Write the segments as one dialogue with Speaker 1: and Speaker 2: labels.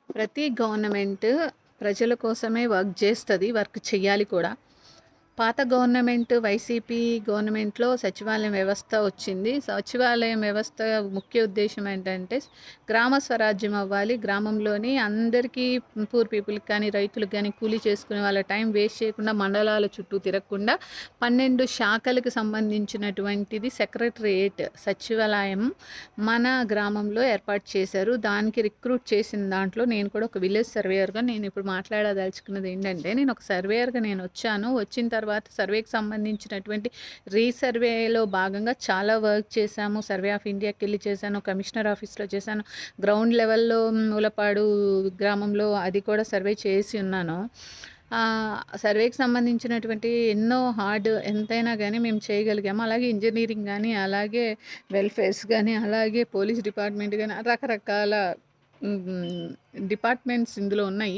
Speaker 1: ప్రతి గవర్నమెంట్ ప్రజల కోసమే వర్క్ చేస్తది. వర్క్ చెయ్యాలి కూడా. పాత గవర్నమెంట్ వైసీపీ గవర్నమెంట్‌లో సచివాలయం వ్యవస్థ వచ్చింది. సచివాలయం వ్యవస్థ ముఖ్య ఉద్దేశ్యం ఏంటంటే గ్రామ స్వరాజ్యం అవ్వాలి. గ్రామంలోని అందరికీ పూర్ పీపుల్‌కి కానీ, రైతులకు గానీ, కూలీ చేసుకునే వాళ్ళ టైం వేస్ట్ చేయకుండా మండలాల చుట్టూ తిరగకుండా 12 శాఖలకు సంబంధించినటువంటిది సెక్రటరియేట్ సచివాలయం మన గ్రామంలో ఏర్పాటు చేశారు. దానికి రిక్రూట్ చేసిన దాంట్లో నేను కూడా ఒక విలేజ్ సర్వేయర్‌గా నేనిప్పుడు మాట్లాడదలుచుకున్నది ఏంటంటే, నేను ఒక సర్వేయర్‌గా నేనొచ్చాను. వచ్చిన తర్వాత సర్వేకి సంబంధించినటువంటి రీసర్వేలో భాగంగా చాలా వర్క్ చేశాము. సర్వే ఆఫ్ ఇండియాకెళ్ళి చేశాను. కమిషనర్ ఆఫీస్‌లో చేశాను. గ్రౌండ్ లెవెల్‌లో మూలపాడు గ్రామంలో అది కూడా సర్వే చేసి ఉన్నాను. సర్వేకి సంబంధించినటువంటి ఎన్నో ఎంతైనా గానీ మేము చేయగలిగాము. అలాగే ఇంజినీరింగ్ గానీ, అలాగే వెల్ఫేర్స్ గానీ, అలాగే పోలీస్ డిపార్ట్మెంట్ గానీ రకరకాల హ్మ్. డిపార్ట్మెంట్స్ ఇందులో ఉన్నాయి.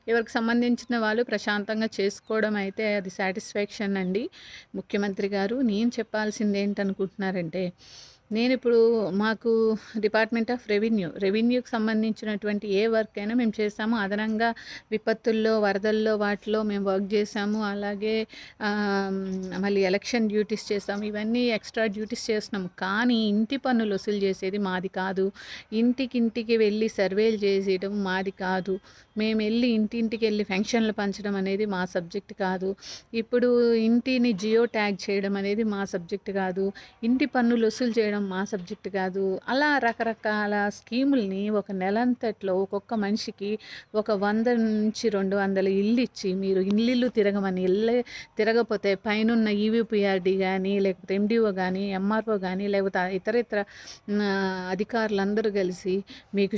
Speaker 1: ఎవరికి సంబంధించిన వాళ్ళు ప్రశాంతంగా చేసుకోవడం అయితే అది సాటిస్ఫాక్షన్ అండి. ముఖ్యమంత్రి గారు నేను చెప్పాల్సిందేంటనుకుంటున్నారంటే, నేనిప్పుడు మాకు డిపార్ట్మెంట్ ఆఫ్ రెవెన్యూకి సంబంధించినటువంటి ఏ వర్క్ అయినా మేము చేసాము. అదనంగా విపత్తుల్లో, వరదల్లో వాటిలో మేము వర్క్ చేసాము. అలాగే మళ్ళీ ఎలక్షన్ డ్యూటీస్ చేసాము. ఇవన్నీ ఎక్స్‌ట్రా డ్యూటీస్ చేస్తున్నాము. కానీ ఇంటి పన్నులు వసూలు చేసేది మాది కాదు. ఇంటికింటికి వెళ్ళి సర్వేలు చేసేయడం మాది కాదు. మేమెళ్ళి ఇంటింటికెళ్ళి పెన్షన్లు పంచడం అనేది మా సబ్జెక్ట్ కాదు. ఇప్పుడు ఇంటిని జియో ట్యాగ్ చేయడం అనేది మా సబ్జెక్ట్ కాదు. ఇంటి పన్నులు వసూలు చేయడం మా సబ్జెక్ట్ కాదు. అలా రకరకాల స్కీముల్ని ఒక నెలంతట్లో ఒక్కొక్క మనిషికి ఒక 100-200 ఇల్లిచ్చి మీరు ఇల్లిల్లు తిరగమని తిరగపోతే పైనున్న ఈవీపీఆర్‌డీ గానీ, లేకపోతే ఎండీఓ గానీ, ఎంఆర్ఓ గానీ, లేకపోతే ఇతరితర అధికారులందరూ కలిసి మీకు